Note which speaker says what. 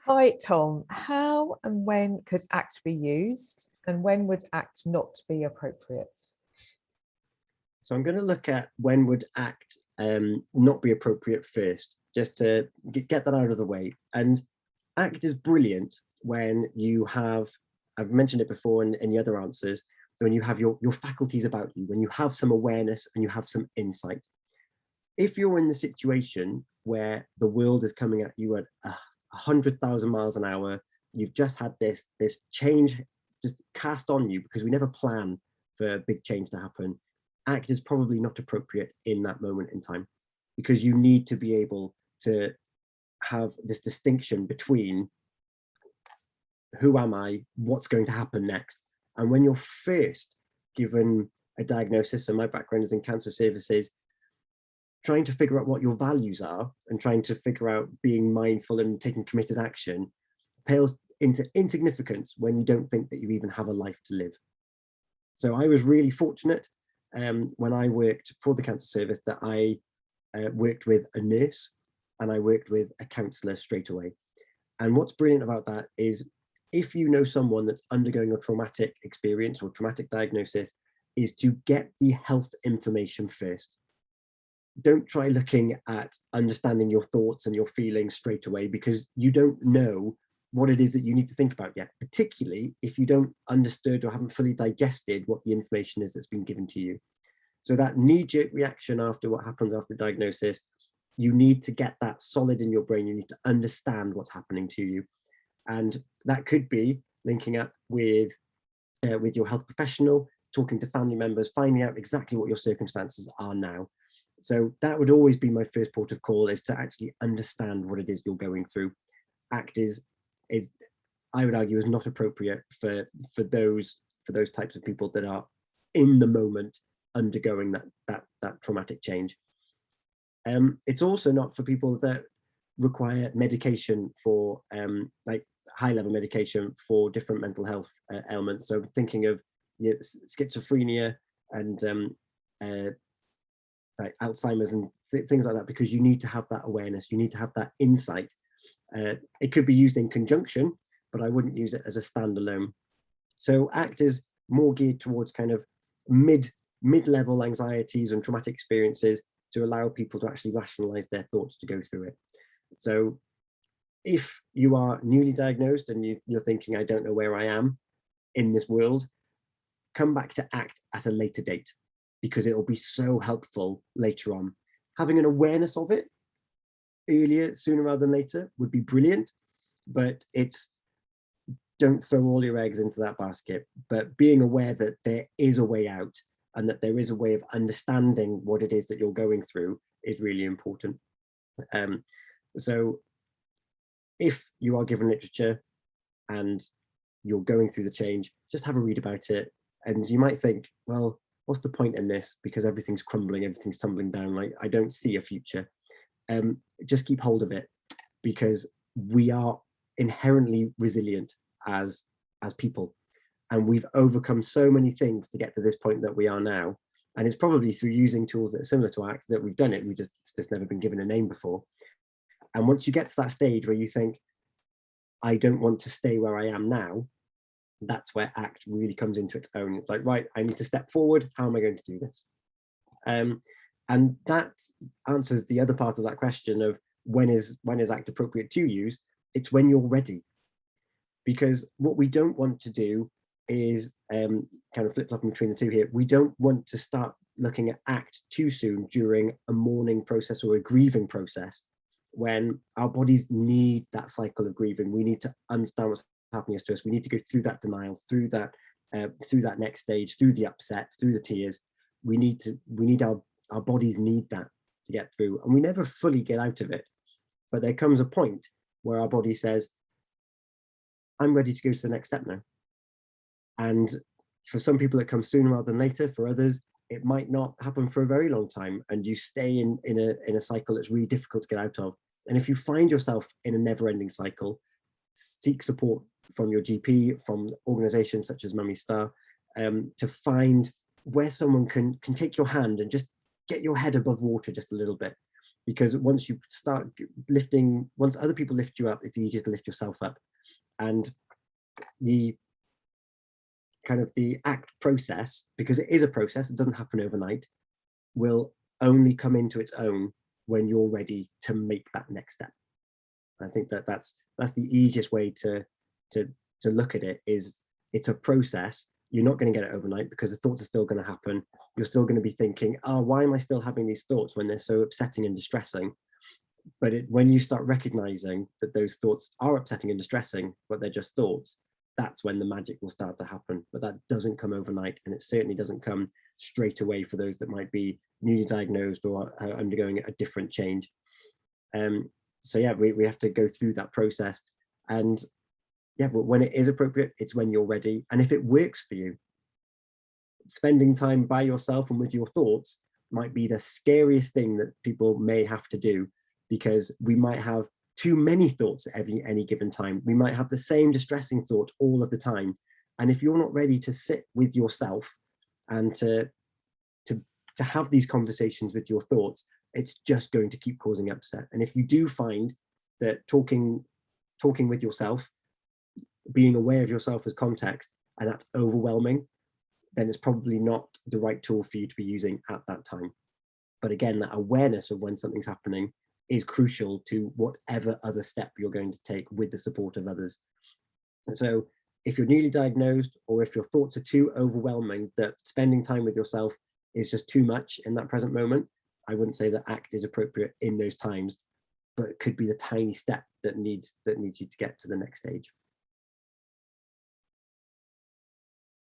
Speaker 1: Hi, Tom. How and when could ACT be used, and when would ACT not be appropriate?
Speaker 2: So I'm going to look at when would ACT not be appropriate first, just to get that out of the way. And ACT is brilliant when you have, I've mentioned it before in the other answers, so when you have your faculties about you, when you have some awareness and you have some insight. If you're in the situation where the world is coming at you at 100,000 miles an hour, you've just had this change just cast on you because we never plan for big change to happen. ACT is probably not appropriate in that moment in time because you need to be able to have this distinction between who am I, what's going to happen next. And when you're first given a diagnosis, so my background is in cancer services, trying to figure out what your values are and trying to figure out being mindful and taking committed action pales into insignificance when you don't think that you even have a life to live. So I was really fortunate when I worked for the cancer service that I worked with a nurse and I worked with a counsellor straight away. And what's brilliant about that is if you know someone that's undergoing a traumatic experience or traumatic diagnosis, is to get the health information first. Don't try looking at understanding your thoughts and your feelings straight away because you don't know what it is that you need to think about yet, particularly if you don't understood or haven't fully digested what the information is that's been given to you. So that knee-jerk reaction after what happens after diagnosis, you need to get that solid in your brain. You need to understand what's happening to you. And that could be linking up with your health professional, talking to family members, finding out exactly what your circumstances are now. So that would always be my first port of call, is to actually understand what it is you're going through. ACT is I would argue is not appropriate for those types of people that are in the moment undergoing that traumatic change. It's also not for people that require medication for like high level medication for different mental health ailments. So thinking of schizophrenia and like Alzheimer's and things like that, because you need to have that awareness, you need to have that insight. It could be used in conjunction, but I wouldn't use it as a standalone. So ACT is more geared towards kind of mid-level anxieties and traumatic experiences to allow people to actually rationalize their thoughts to go through it. So if you are newly diagnosed and you're thinking, I don't know where I am in this world, come back to ACT at a later date because it will be so helpful later on. Having an awareness of it earlier, sooner rather than later, would be brilliant, but don't throw all your eggs into that basket, but being aware that there is a way out and that there is a way of understanding what it is that you're going through is really important. So if you are given literature and you're going through the change, just have a read about it. And you might think, well, what's the point in this? Because everything's crumbling, everything's tumbling down. Like, I don't see a future. Just keep hold of it, because we are inherently resilient as people, and we've overcome so many things to get to this point that we are now. And it's probably through using tools that are similar to ACT that we've done it. It's just never been given a name before. And once you get to that stage where you think, I don't want to stay where I am now, that's where ACT really comes into its own. It's like, right, I need to step forward. How am I going to do this? And that answers the other part of that question of when is ACT appropriate to use? It's when you're ready. Because what we don't want to do is kind of flip-flopping between the two here. We don't want to start looking at ACT too soon during a mourning process or a grieving process, when our bodies need that cycle of grieving. We need to understand what's happening to us. We need to go through that denial, through that next stage, through the upset, through the tears. Our bodies need that to get through, and we never fully get out of it. But there comes a point where our body says, I'm ready to go to the next step now. And for some people, it comes sooner rather than later. For others, it might not happen for a very long time, and you stay in a cycle that's really difficult to get out of. And if you find yourself in a never-ending cycle, seek support from your GP, from organizations such as Mummy Star, to find where someone can take your hand and just get your head above water just a little bit. because once you start lifting, once other people lift you up, it's easier to lift yourself up. And the kind of the ACT process, because it is a process, it doesn't happen overnight, will only come into its own when you're ready to make that next step. I think that that's the easiest way to look at it. Is it's a process. You're not going to get it overnight, because the thoughts are still going to happen. You're still going to be thinking, oh, why am I still having these thoughts when they're so upsetting and distressing? But when you start recognizing that those thoughts are upsetting and distressing, but they're just thoughts, that's when the magic will start to happen. But that doesn't come overnight, and it certainly doesn't come straight away for those that might be newly diagnosed or are undergoing a different change. So yeah, we have to go through that process. And yeah, but when it is appropriate, it's when you're ready. And if it works for you, spending time by yourself and with your thoughts might be the scariest thing that people may have to do, because we might have too many thoughts at any given time. We might have the same distressing thought all of the time. And if you're not ready to sit with yourself and to have these conversations with your thoughts, it's just going to keep causing upset. And if you do find that talking with yourself, being aware of yourself as context, and that's overwhelming, then it's probably not the right tool for you to be using at that time. But again, that awareness of when something's happening is crucial to whatever other step you're going to take with the support of others. And so if you're newly diagnosed, or if your thoughts are too overwhelming that spending time with yourself is just too much in that present moment, I wouldn't say that ACT is appropriate in those times, but it could be the tiny step that needs you to get to the next stage.